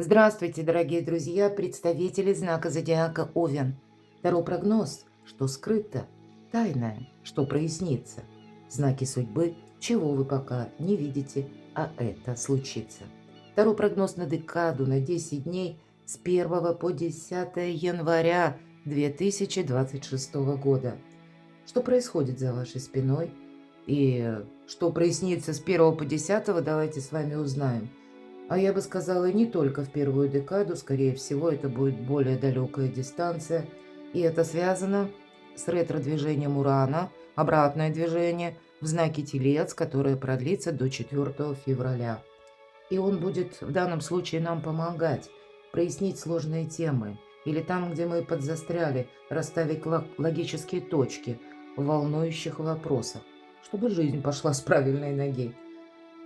Здравствуйте, дорогие друзья, представители знака зодиака Овен. Таро прогноз, что скрыто, тайное, что прояснится. Знаки судьбы, чего вы пока не видите, а это случится. Таро прогноз на декаду на 10 дней с 1 по 10 января 2026 года. Что происходит за вашей спиной и что прояснится с 1 по 10, давайте с вами узнаем. А я бы сказала, не только в первую декаду, скорее всего, это будет более далекая дистанция. И это связано с ретро-движением Урана, обратное движение в знаке Телец, которое продлится до 4 февраля. И он будет в данном случае нам помогать прояснить сложные темы или там, где мы подзастряли, расставить логические точки в волнующих вопросах, чтобы жизнь пошла с правильной ноги.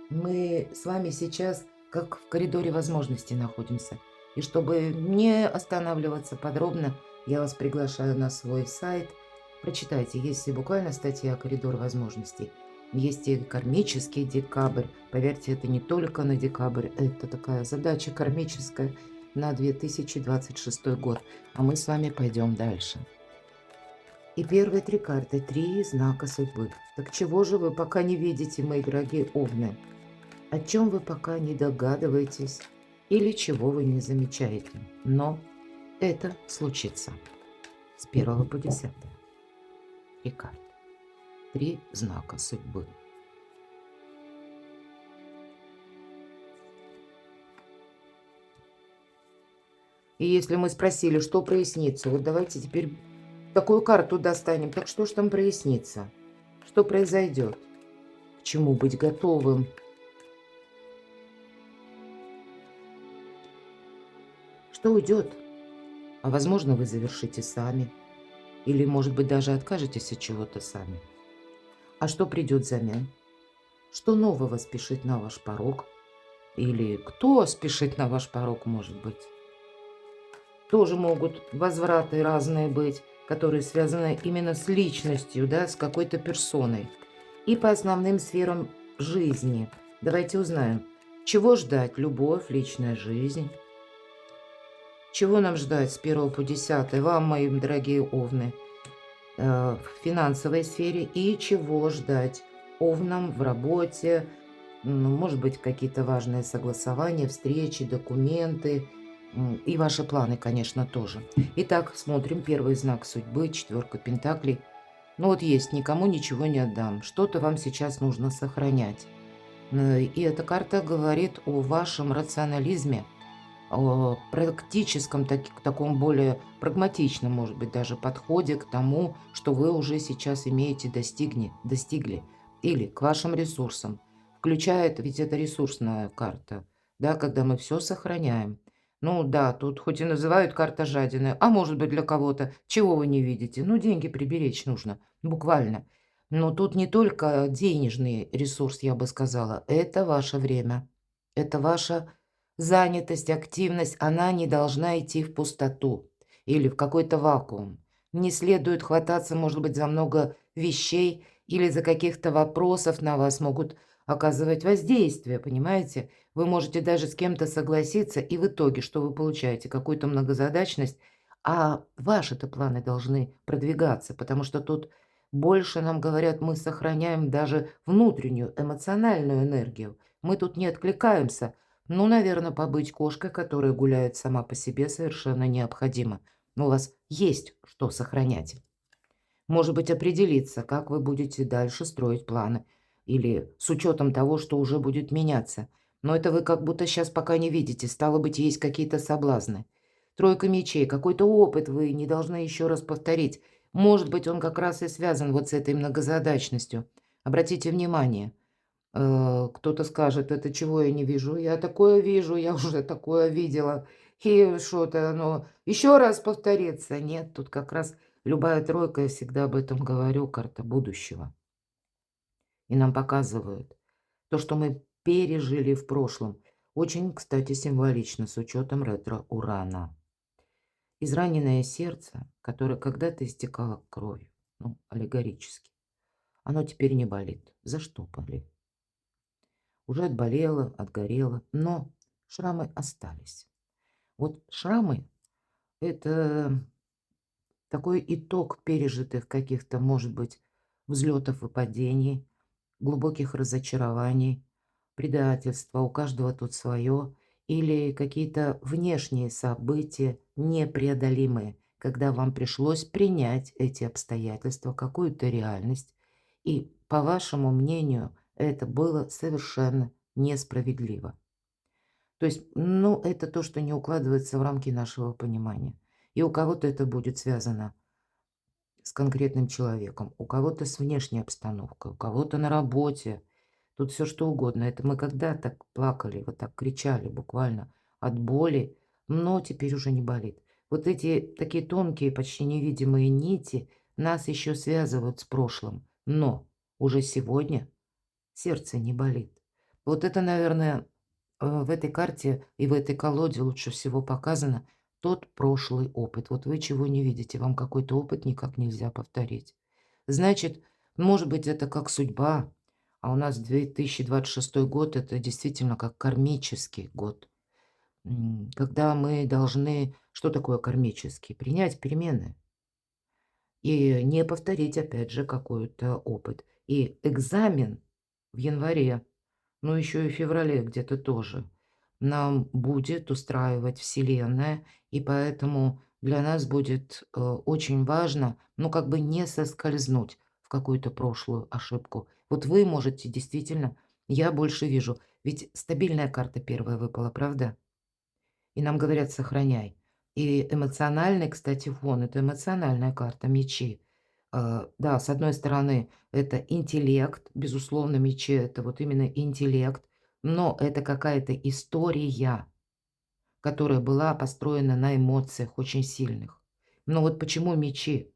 Мы с вами сейчас как в коридоре возможностей находимся. И чтобы не останавливаться подробно, я вас приглашаю на свой сайт. Прочитайте, есть и буквально статья «Коридор возможностей». Есть и кармический декабрь. Поверьте, это не только на декабрь, это такая задача кармическая на 2026 год. А мы с вами пойдем дальше. И первые три карты, три знака судьбы. Так чего же вы пока не видите, мои дорогие овны? О чем вы пока не догадываетесь или чего вы не замечаете. Но это случится с 1 по 10. Три карты. Три знака судьбы. И если мы спросили, что прояснится, вот давайте теперь такую карту достанем. Так что ж там прояснится? Что произойдет? К чему быть готовым? Что уйдет? А возможно, вы завершите сами. Или, может быть, даже откажетесь от чего-то сами. А что придет взамен? Что нового спешит на ваш порог? Или кто спешит на ваш порог, может быть? Тоже могут возвраты разные быть, которые связаны именно с личностью, да, с какой-то персоной. И по основным сферам жизни. Давайте узнаем, чего ждать: любовь, личная жизнь. Чего нам ждать с 1 по 10 вам, мои дорогие овны, в финансовой сфере, и чего ждать овнам в работе, ну, может быть, какие-то важные согласования, встречи, документы, и ваши планы, конечно, тоже. Итак, смотрим первый знак судьбы, четверка пентаклей. Ну вот есть, никому ничего не отдам, что-то вам сейчас нужно сохранять. И эта карта говорит о вашем рационализме, о практическом, таком более прагматичном, может быть, даже подходе к тому, что вы уже сейчас имеете, достигли, или к вашим ресурсам. Включает, ведь это ресурсная карта, да, когда мы все сохраняем. Ну да, тут хоть и называют карта жадины, а может быть для кого-то, чего вы не видите, ну деньги приберечь нужно, буквально. Но тут не только денежный ресурс, я бы сказала, это ваше время, это ваша занятость, активность, она не должна идти в пустоту или в какой-то вакуум. Не следует хвататься, может быть, за много вещей или за каких-то вопросов на вас могут оказывать воздействие, понимаете? Вы можете даже с кем-то согласиться, и в итоге что вы получаете? Какую-то многозадачность, а ваши-то планы должны продвигаться, потому что тут больше нам говорят, мы сохраняем даже внутреннюю эмоциональную энергию. Мы тут не откликаемся. Ну, наверное, побыть кошкой, которая гуляет сама по себе, совершенно необходимо. Но у вас есть что сохранять. Может быть, определиться, как вы будете дальше строить планы. Или с учетом того, что уже будет меняться. Но это вы как будто сейчас пока не видите. Стало быть, есть какие-то соблазны. Тройка мечей. Какой-то опыт вы не должны еще раз повторить. Может быть, он как раз и связан вот с этой многозадачностью. Обратите внимание. Кто-то скажет: "Это чего я не вижу?" Я такое вижу, я уже такое видела. И что-то оно еще раз повторится. Нет, тут как раз любая тройка, я всегда об этом говорю, карта будущего. И нам показывают то, что мы пережили в прошлом. Очень, кстати, символично с учетом ретро-урана. Израненное сердце, которое когда-то истекало кровью, ну, аллегорически, оно теперь не болит. За что болит? Уже отболело, отгорело, но шрамы остались. Вот шрамы — это такой итог пережитых каких-то, может быть, взлетов и падений, глубоких разочарований, предательства, у каждого тут свое, или какие-то внешние события непреодолимые, когда вам пришлось принять эти обстоятельства, какую-то реальность, и, по вашему мнению, это было совершенно несправедливо. То есть, ну, это то, что не укладывается в рамки нашего понимания. И у кого-то это будет связано с конкретным человеком, у кого-то с внешней обстановкой, у кого-то на работе. Тут все что угодно. Это мы когда так плакали, вот так кричали буквально от боли, но теперь уже не болит. Вот эти такие тонкие, почти невидимые нити нас еще связывают с прошлым, но уже сегодня сердце не болит. Вот это, наверное, в этой карте и в этой колоде лучше всего показано тот прошлый опыт. Вот вы чего не видите, вам какой-то опыт никак нельзя повторить. Значит, может быть, это как судьба, а у нас 2026 год — это действительно как кармический год, когда мы должны, что такое кармический? Принять перемены и не повторить опять же какой-то опыт. И экзамен в январе, ну, еще и в феврале где-то тоже, нам будет устраивать Вселенная, и поэтому для нас будет очень важно, ну, как бы не соскользнуть в какую-то прошлую ошибку. Вот вы можете действительно, я больше вижу, ведь стабильная карта первая выпала, правда? И нам говорят: "Сохраняй". И эмоциональный, кстати, фон — это эмоциональная карта мечи. Да, с одной стороны, это интеллект, безусловно, мечи — это вот именно интеллект, но это какая-то история, которая была построена на эмоциях очень сильных. Но вот почему мечи?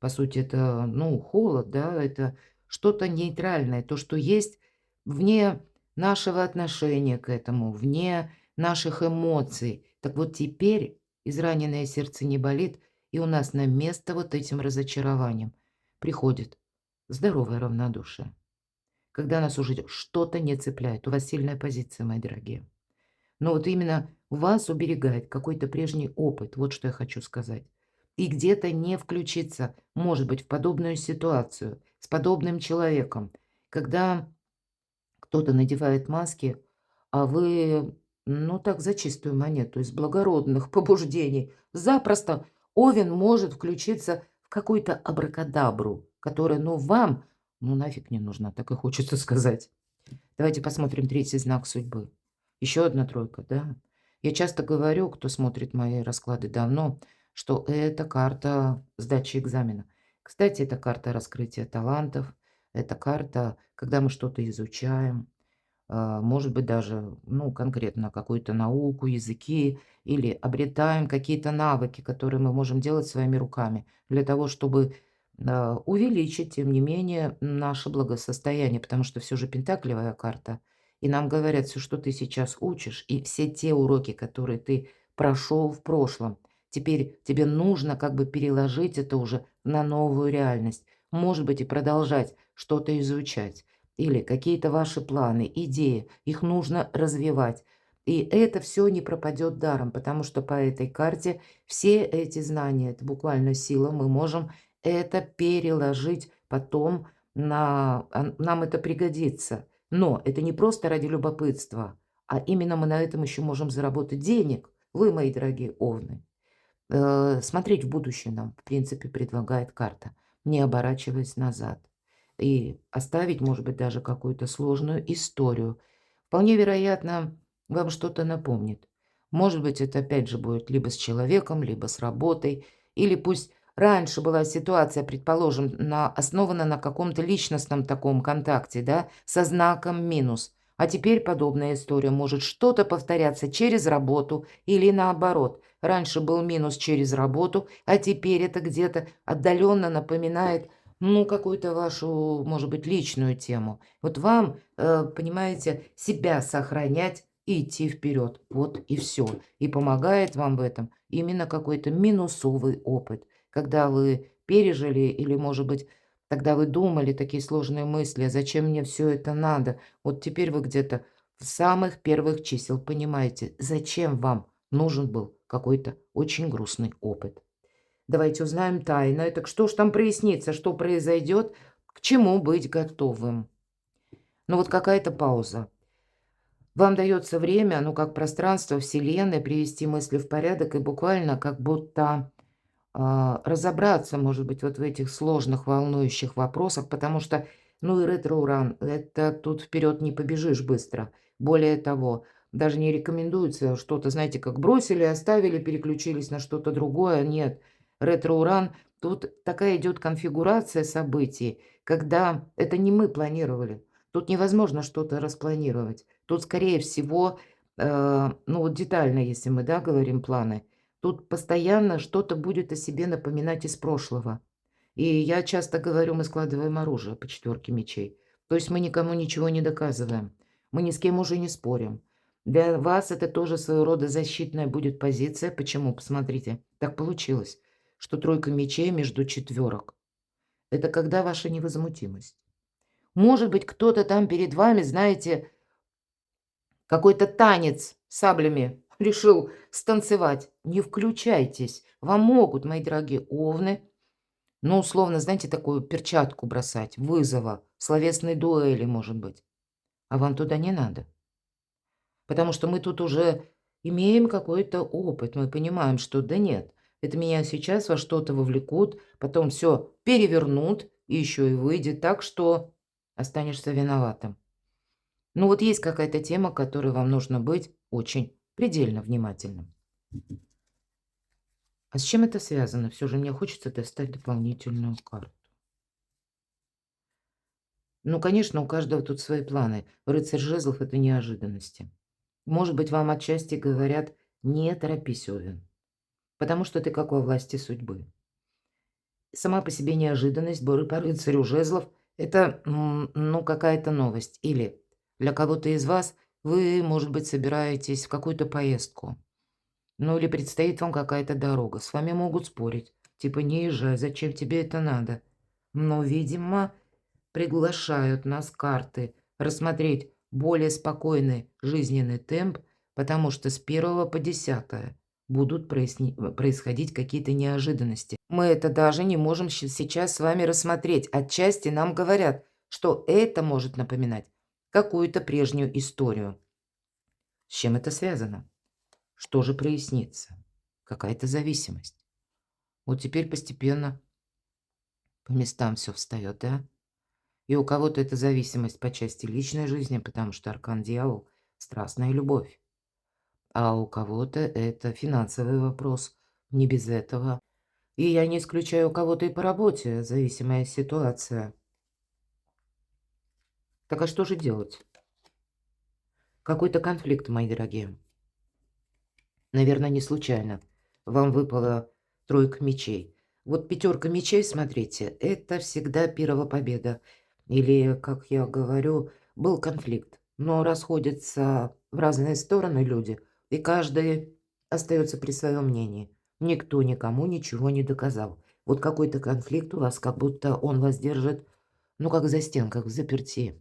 По сути, это, ну, холод, да, это что-то нейтральное, то, что есть вне нашего отношения к этому, вне наших эмоций. Так вот теперь израненное сердце не болит, и у нас на место вот этим разочарованием приходит здоровое равнодушие. Когда нас уже что-то не цепляет. У вас сильная позиция, мои дорогие. Но вот именно вас уберегает какой-то прежний опыт, вот что я хочу сказать. И где-то не включиться, может быть, в подобную ситуацию с подобным человеком, когда кто-то надевает маски, а вы, ну так, за чистую монету, из благородных побуждений, запросто Овен может включиться в какую-то абракадабру, которая, ну, вам, ну, нафиг не нужна, так и хочется сказать. Давайте посмотрим третий знак судьбы. Еще одна тройка, да? Я часто говорю, кто смотрит мои расклады давно, что это карта сдачи экзамена. Кстати, это карта раскрытия талантов, это карта, когда мы что-то изучаем, может быть, даже, ну, конкретно какую-то науку, языки, или обретаем какие-то навыки, которые мы можем делать своими руками, для того, чтобы увеличить, тем не менее, наше благосостояние, потому что все же пентаклевая карта. И нам говорят, все, что ты сейчас учишь, и все те уроки, которые ты прошел в прошлом, теперь тебе нужно как бы переложить это уже на новую реальность. Может быть, и продолжать что-то изучать. Или какие-то ваши планы, идеи, их нужно развивать. И это все не пропадет даром, потому что по этой карте все эти знания — это буквально сила, мы можем это переложить потом нам это пригодится. Но это не просто ради любопытства, а именно мы на этом еще можем заработать денег. Вы, мои дорогие овны. Смотреть в будущее нам, в принципе, предлагает карта, не оборачиваясь назад. И оставить, может быть, даже какую-то сложную историю. Вполне вероятно, вам что-то напомнит. Может быть, это опять же будет либо с человеком, либо с работой, или пусть раньше была ситуация, предположим, основана на каком-то личностном таком контакте, да, со знаком минус. А теперь подобная история может что-то повторяться через работу или наоборот. Раньше был минус через работу, а теперь это где-то отдаленно напоминает, ну, какую-то вашу, может быть, личную тему. Вот вам, понимаете, себя сохранять и идти вперед. Вот и все. И помогает вам в этом именно какой-то минусовый опыт, когда вы пережили или, может быть, тогда вы думали такие сложные мысли: "А зачем мне все это надо?" Вот теперь вы где-то в самых первых чисел понимаете, зачем вам Нужен был какой-то очень грустный опыт. Давайте узнаем тайное. Так что ж там прояснится, что произойдет, к чему быть готовым? Ну вот какая-то пауза. Вам дается время, ну как пространство Вселенной, привести мысли в порядок и буквально как будто разобраться, может быть, вот в этих сложных, волнующих вопросах, потому что, ну и ретро-уран, это тут вперед не побежишь быстро. Более того, даже не рекомендуется что-то, знаете, как бросили, оставили, переключились на что-то другое. Нет, ретро-уран, тут такая идет конфигурация событий, когда это не мы планировали. Тут невозможно что-то распланировать. Тут, скорее всего, ну вот детально, если мы, да, говорим планы, тут постоянно что-то будет о себе напоминать из прошлого. И я часто говорю, мы складываем оружие по четверке мечей. То есть мы никому ничего не доказываем. Мы ни с кем уже не спорим. Для вас это тоже своего рода защитная будет позиция. Почему? Посмотрите, так получилось, что тройка мечей между четверок. Это когда ваша невозмутимость. Может быть, кто-то там перед вами, знаете, какой-то танец саблями решил станцевать. Не включайтесь. Вам могут, мои дорогие овны, ну, условно, знаете, такую перчатку бросать, вызова, словесной дуэли, может быть. А вам туда не надо. Потому что мы тут уже имеем какой-то опыт. Мы понимаем, что да нет, это меня сейчас во что-то вовлекут, потом все перевернут, и еще и выйдет так, что останешься виноватым. Ну, вот есть какая-то тема, к которой вам нужно быть очень предельно внимательным. А с чем это связано? Все же мне хочется достать дополнительную карту. Ну, конечно, у каждого тут свои планы. Рыцарь жезлов– это неожиданности. Может быть, вам отчасти говорят: «Не торопись, Овен, потому что ты как во власти судьбы». Сама по себе неожиданность по рыцарю жезлов– это, ну, какая-то новость. Или для кого-то из вас вы, может быть, собираетесь в какую-то поездку. Ну, или предстоит вам какая-то дорога. С вами могут спорить. Типа: «Не езжай, зачем тебе это надо?» Но, видимо, приглашают нас карты рассмотреть более спокойный жизненный темп, потому что с 1 по 10 будут происходить какие-то неожиданности. Мы это даже не можем сейчас с вами рассмотреть. Отчасти нам говорят, что это может напоминать какую-то прежнюю историю. С чем это связано? Что же прояснится? Какая-то зависимость. Вот теперь постепенно по местам все встает, да? И у кого-то это зависимость по части личной жизни, потому что аркан дьявол– страстная любовь. А у кого-то это финансовый вопрос, не без этого. И я не исключаю у кого-то и по работе, зависимая ситуация. Так а что же делать? Какой-то конфликт, мои дорогие. Наверное, не случайно. Вам выпала тройка мечей. Вот пятерка мечей, смотрите, это всегда первая победа. Или, как я говорю, был конфликт. Но расходятся в разные стороны люди, и каждый остается при своем мнении. Никто никому ничего не доказал. Вот какой-то конфликт у вас, как будто он вас держит, ну, как за стенках, в заперти.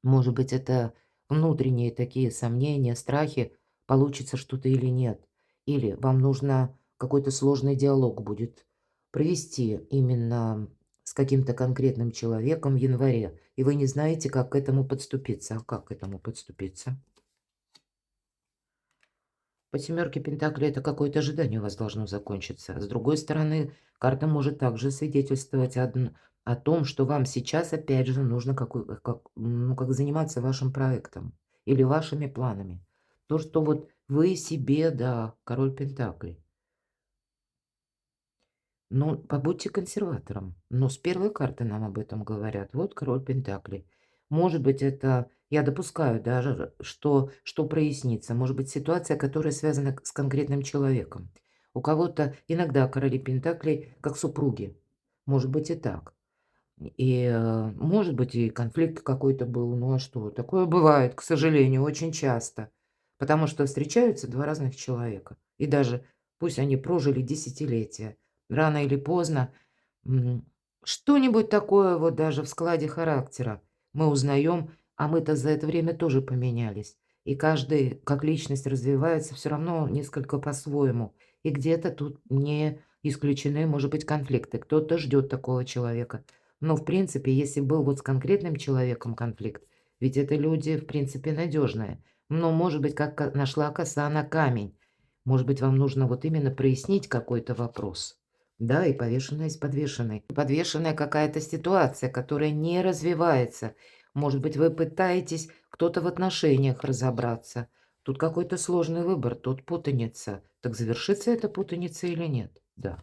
Может быть, это внутренние такие сомнения, страхи, получится что-то или нет. Или вам нужно какой-то сложный диалог будет провести именно с каким-то конкретным человеком в январе, и вы не знаете, как к этому подступиться. А как к этому подступиться? По семерке пентаклей это какое-то ожидание у вас должно закончиться. С другой стороны, карта может также свидетельствовать о том, что вам сейчас, опять же, нужно ну, как заниматься вашим проектом или вашими планами. То, что вот вы себе, да, король пентаклей. Ну, побудьте консерватором. Но с первой карты нам об этом говорят. Вот король пентаклей. Может быть, это, я допускаю даже, что прояснится. Может быть, ситуация, которая связана с конкретным человеком. У кого-то иногда короли пентаклей как супруги. Может быть и так. И может быть и конфликт какой-то был. Ну а что? Такое бывает, к сожалению, очень часто. Потому что встречаются два разных человека. И даже пусть они прожили десятилетия, рано или поздно м, что-нибудь такое вот даже в складе характера мы узнаем, а мы-то за это время тоже поменялись. И каждый, как личность развивается, все равно несколько по-своему. И где-то тут не исключены, может быть, конфликты. Кто-то ждет такого человека. Но, в принципе, если был вот с конкретным человеком конфликт, ведь это люди, в принципе, надежные. Но, может быть, как нашла коса на камень. Может быть, вам нужно вот именно прояснить какой-то вопрос. Да, и повешенная с подвешенной. Подвешенная какая-то ситуация, которая не развивается. Может быть, вы пытаетесь кто-то в отношениях разобраться. Тут какой-то сложный выбор, тут путаница. Так завершится эта путаница или нет? Да.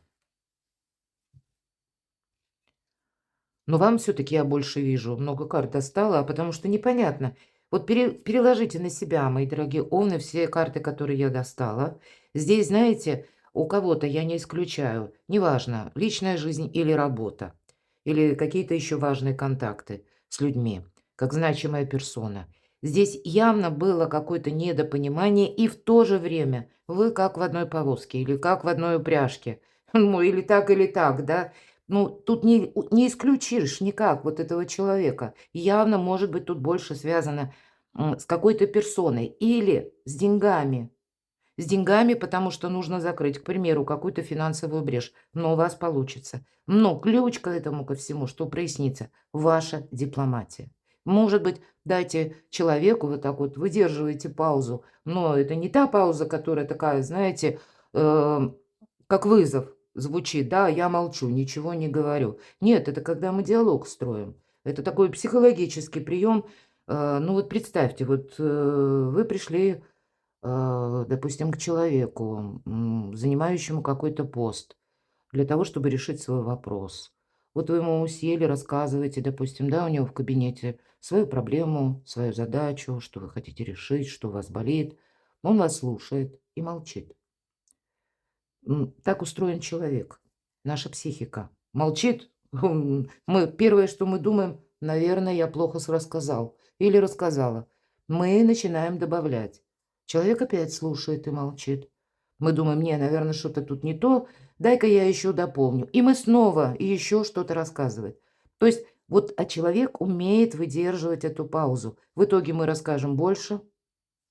Но вам все-таки я больше вижу, много карт достала, потому что непонятно. Вот переложите на себя, мои дорогие овны, все карты, которые я достала. Здесь, знаете, у кого-то, я не исключаю, неважно, личная жизнь или работа, или какие-то еще важные контакты с людьми, как значимая персона. Здесь явно было какое-то недопонимание, и в то же время вы как в одной повозке, или как в одной упряжке, ну, или так, да. Ну, тут не исключишь никак вот этого человека. Явно, может быть, тут больше связано, с какой-то персоной или с деньгами. С деньгами, потому что нужно закрыть, к примеру, какую-то финансовую брешь, но у вас получится. Но ключ к этому ко всему, что прояснится, ваша дипломатия. Может быть, дайте человеку вот так вот, выдерживайте паузу, но это не та пауза, которая такая, знаете, э, как вызов звучит, да, я молчу, ничего не говорю. Нет, это когда мы диалог строим. Это такой психологический прием. Ну вот представьте, вот вы пришли, допустим, к человеку, занимающему какой-то пост, для того, чтобы решить свой вопрос. Вот вы ему сели, рассказываете, допустим, да, у него в кабинете свою проблему, свою задачу, что вы хотите решить, что у вас болит. Он вас слушает и молчит. Так устроен человек, наша психика. Молчит. Мы первое, что мы думаем: "Наверное, я плохо рассказал или рассказала". Мы начинаем добавлять. Человек опять слушает и молчит. Мы думаем: "Не, наверное, что-то тут не то. Дай-ка я еще дополню". И мы снова и еще что-то рассказывать. То есть вот, а человек умеет выдерживать эту паузу. В итоге мы расскажем больше,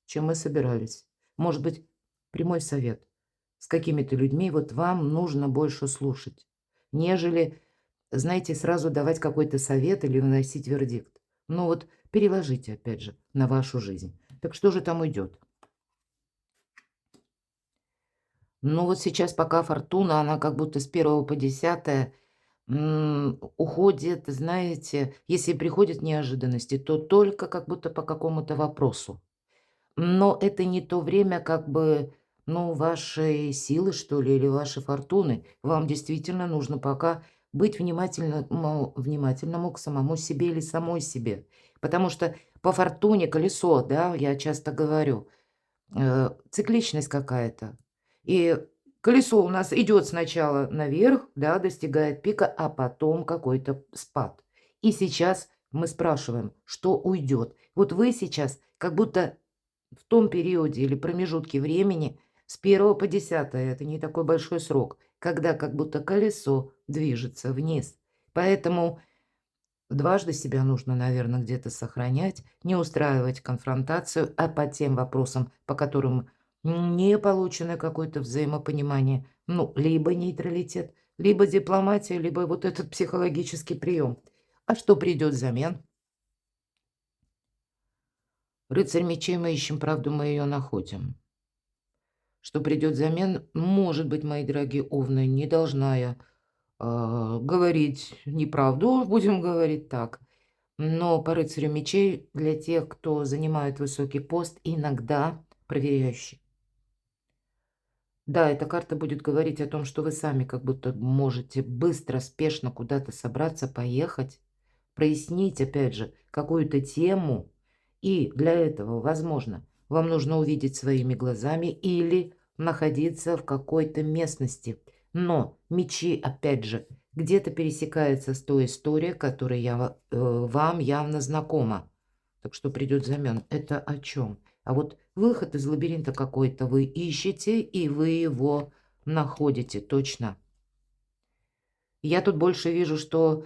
чем мы собирались. Может быть, прямой совет. С какими-то людьми вот вам нужно больше слушать, нежели, знаете, сразу давать какой-то совет или выносить вердикт. Ну вот переложите, опять же, на вашу жизнь. Так что же там идет? Ну вот сейчас пока фортуна, она как будто с 1 по 10 уходит, знаете, если приходят неожиданности, то только как будто по какому-то вопросу. Но это не то время, как бы, ну, вашей силы, что ли, или вашей фортуны. Вам действительно нужно пока быть внимательному к самому себе или самой себе. Потому что по фортуне колесо, да, я часто говорю, цикличность какая-то. И колесо у нас идет сначала наверх, да, достигает пика, а потом какой-то спад. И сейчас мы спрашиваем, что уйдет. Вот вы сейчас как будто в том периоде или промежутке времени с 1 по 10, это не такой большой срок, когда как будто колесо движется вниз. Поэтому дважды себя нужно, наверное, где-то сохранять, не устраивать конфронтацию, а по тем вопросам, по которым не получено какое-то взаимопонимание, ну, либо нейтралитет, либо дипломатия, либо вот этот психологический прием. А что придет взамен? Рыцарь мечей мы ищем, правду мы ее находим. Что придет взамен, может быть, мои дорогие овны, не должна я говорить неправду, будем говорить так. Но по рыцарю мечей для тех, кто занимает высокий пост, иногда проверяющий. Да, эта карта будет говорить о том, что вы сами как будто можете быстро, спешно куда-то собраться, поехать, прояснить, опять же, какую-то тему. И для этого, возможно, вам нужно увидеть своими глазами или находиться в какой-то местности. Но мечи, опять же, где-то пересекаются с той историей, которая вам явно знакома. Так что придет взамен. Это о чем? А вот выход из лабиринта какой-то вы ищете, и вы его находите, точно. Я тут больше вижу, что,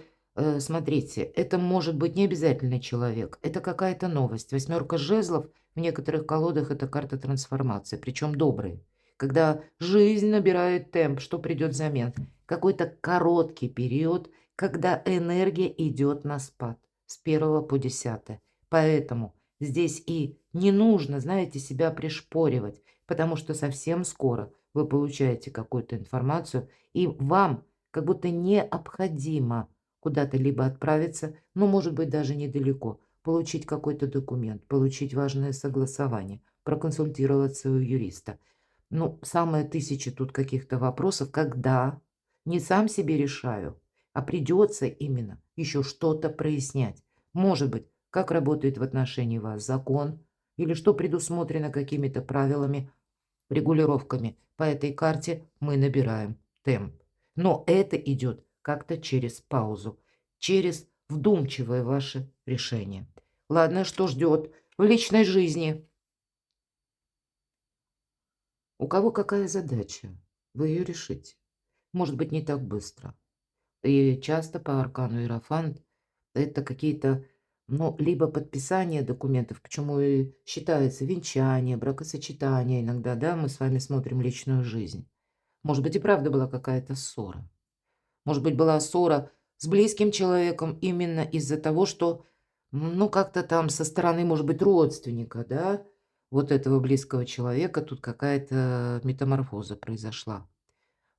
смотрите, это может быть не обязательно человек, это какая-то новость. Восьмерка жезлов В некоторых колодах это карта трансформации, причем добрые. Когда жизнь набирает темп, что придет взамен? Какой-то короткий период, когда энергия идет на спад с 1 по 10. Поэтому здесь и не нужно, знаете, себя пришпоривать, потому что совсем скоро вы получаете какую-то информацию, и вам как будто необходимо куда-то либо отправиться, ну, может быть, даже недалеко, получить какой-то документ, получить важное согласование, проконсультироваться у юриста. Ну, самое тысячи тут каких-то вопросов, когда не сам себе решаю, а придется именно еще что-то прояснять. Может быть, как работает в отношении вас закон, или что предусмотрено какими-то правилами, регулировками. По этой карте мы набираем темп. Но это идет как-то через паузу, через вдумчивое ваше решение. Ладно, что ждет в личной жизни? У кого какая задача? Вы ее решите. Может быть, не так быстро. И часто по аркану Иерофант это какие-то, ну, либо подписание документов, почему и считается венчание, бракосочетание иногда, да, мы с вами смотрим личную жизнь. Может быть, и правда была какая-то ссора. Может быть, была ссора с близким человеком именно из-за того, что, ну, как-то там со стороны, может быть, родственника, да, вот этого близкого человека тут какая-то метаморфоза произошла.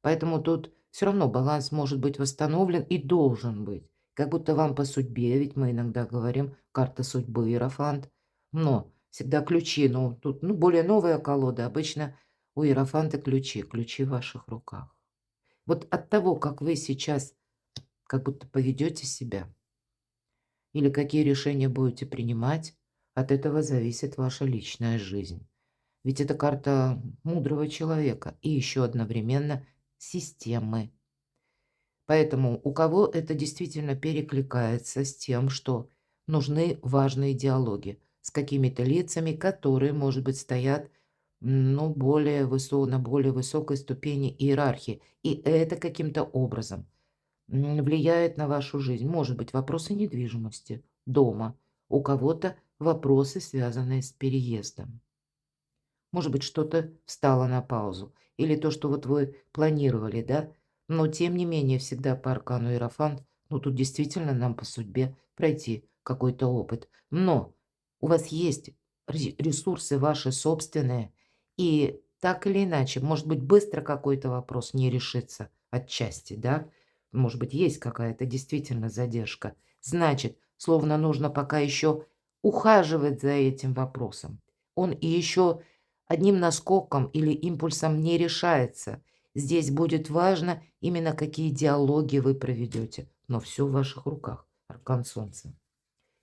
Поэтому тут все равно баланс может быть восстановлен и должен быть. Как будто вам по судьбе, ведь мы иногда говорим карта судьбы, иерофант. Но всегда ключи, ну, тут, ну, более новая колода. Обычно у иерофанта ключи, ключи в ваших руках. Вот от того, как вы сейчас как будто поведете себя или какие решения будете принимать, от этого зависит ваша личная жизнь. Ведь это карта мудрого человека и еще одновременно системы. Поэтому у кого это действительно перекликается с тем, что нужны важные диалоги с какими-то лицами, которые, может быть, стоят, ну, на более высокой ступени иерархии. И это каким-то образом влияет на вашу жизнь. Может быть, вопросы недвижимости, дома. У кого-то вопросы, связанные с переездом. Может быть, что-то встало на паузу. Или то, что вот вы планировали, да? Но тем не менее, всегда по аркану Иерофант, ну тут действительно нам по судьбе пройти какой-то опыт. Но у вас есть ресурсы ваши собственные, и так или иначе, может быть, быстро какой-то вопрос не решится отчасти, да? Может быть, есть какая-то действительно задержка. Значит, словно нужно пока еще ухаживать за этим вопросом. Он и еще одним наскоком или импульсом не решается. Здесь будет важно именно какие диалоги вы проведете. Но все в ваших руках. Аркан Солнца.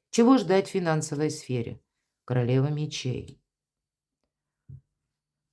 Чего ждать в финансовой сфере? Королева мечей.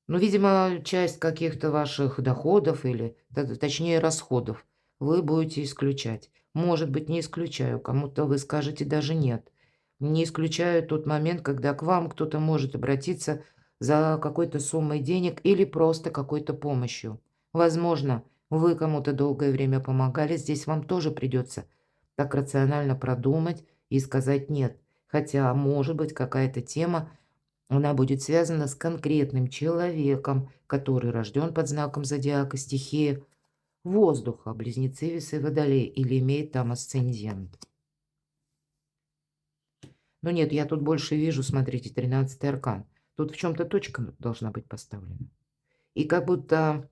Ну, видимо, часть каких-то ваших доходов или, точнее, расходов вы будете исключать. Может быть, не исключаю. Кому-то вы скажете даже нет. Не исключаю тот момент, когда к вам кто-то может обратиться за какой-то суммой денег или просто какой-то помощью. Возможно, вы кому-то долгое время помогали, здесь вам тоже придется так рационально продумать и сказать нет. Хотя, может быть, какая-то тема, она будет связана с конкретным человеком, который рожден под знаком зодиака стихии воздуха, близнецы, весы, водолей, или имеет там асцендент. Но нет, я тут больше вижу, смотрите, 13-й аркан. Тут в чем-то точка должна быть поставлена. И как будто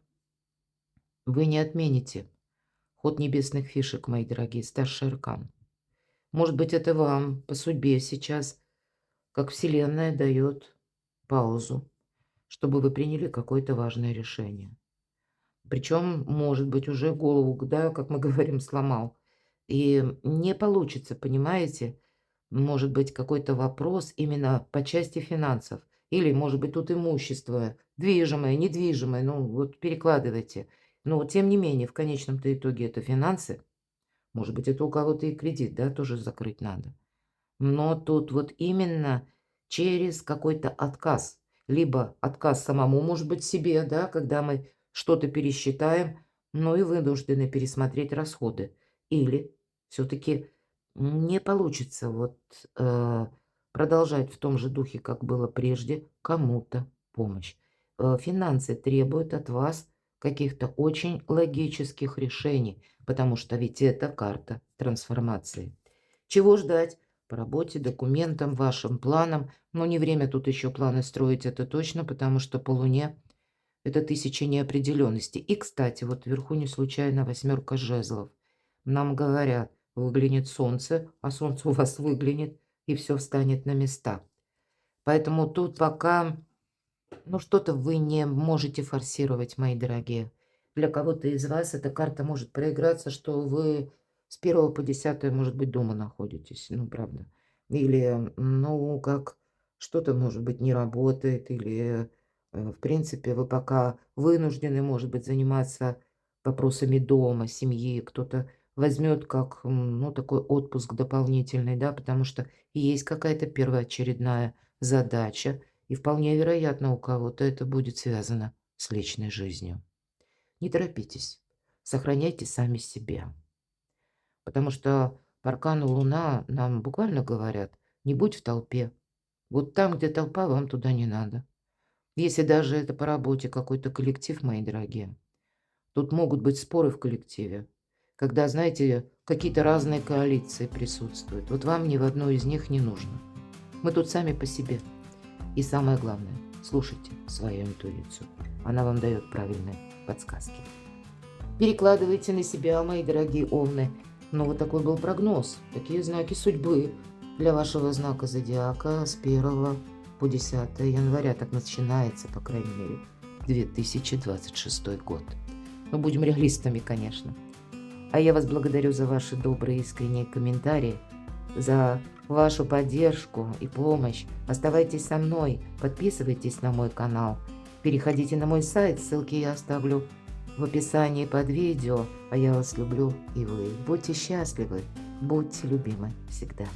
вы не отмените ход небесных фишек, мои дорогие, старший аркан. Может быть, это вам по судьбе сейчас, как Вселенная дает паузу, чтобы вы приняли какое-то важное решение. Причем, может быть, уже голову, да, как мы говорим, сломал. И не получится, понимаете? Может быть, какой-то вопрос именно по части финансов. Или, может быть, тут имущество, движимое, недвижимое, ну, вот перекладывайте. Но, тем не менее, в конечном-то итоге это финансы. Может быть, это у кого-то и кредит, да, тоже закрыть надо. Но тут вот именно через какой-то отказ. Либо отказ самому, может быть, себе, да, когда мы что-то пересчитаем, но и вынуждены пересмотреть расходы. Или все-таки не получится вот продолжать в том же духе, как было прежде, кому-то помощь. Финансы требуют от вас каких-то очень логических решений, потому что ведь это карта трансформации. Чего ждать? По работе, документам, вашим планам. Но не время тут еще планы строить, это точно, потому что по Луне это 1000 неопределенностей. И, кстати, вот вверху не случайно 8 жезлов. Нам говорят, выглянет солнце, а солнце у вас выглянет, и все встанет на места. Поэтому тут пока, ну, что-то вы не можете форсировать, мои дорогие. Для кого-то из вас эта карта может проиграться, что вы с 1 по 10, может быть, дома находитесь. Ну, правда. Или, ну, как что-то, может быть, не работает, или, в принципе, вы пока вынуждены, может быть, заниматься вопросами дома, семьи. Кто-то возьмет как, ну, такой отпуск дополнительный, да, потому что есть какая-то первоочередная задача, и вполне вероятно, у кого-то это будет связано с личной жизнью. Не торопитесь, сохраняйте сами себя. Потому что по аркану Луна нам буквально говорят, не будь в толпе. Вот там, где толпа, вам туда не надо. Если даже это по работе какой-то коллектив, мои дорогие, тут могут быть споры в коллективе, когда, знаете, какие-то разные коалиции присутствуют. Вот вам ни в одной из них не нужно. Мы тут сами по себе. И самое главное, слушайте свою интуицию. Она вам дает правильные подсказки. Перекладывайте на себя, мои дорогие овны. Ну, вот такой был прогноз. Такие знаки судьбы для вашего знака зодиака с 1 по 10 января. Так начинается, по крайней мере, 2026 год. Но будем реалистами, конечно. А я вас благодарю за ваши добрые искренние комментарии, за вашу поддержку и помощь. Оставайтесь со мной, подписывайтесь на мой канал, переходите на мой сайт, ссылки я оставлю в описании под видео. А я вас люблю, и вы будьте счастливы, будьте любимы всегда.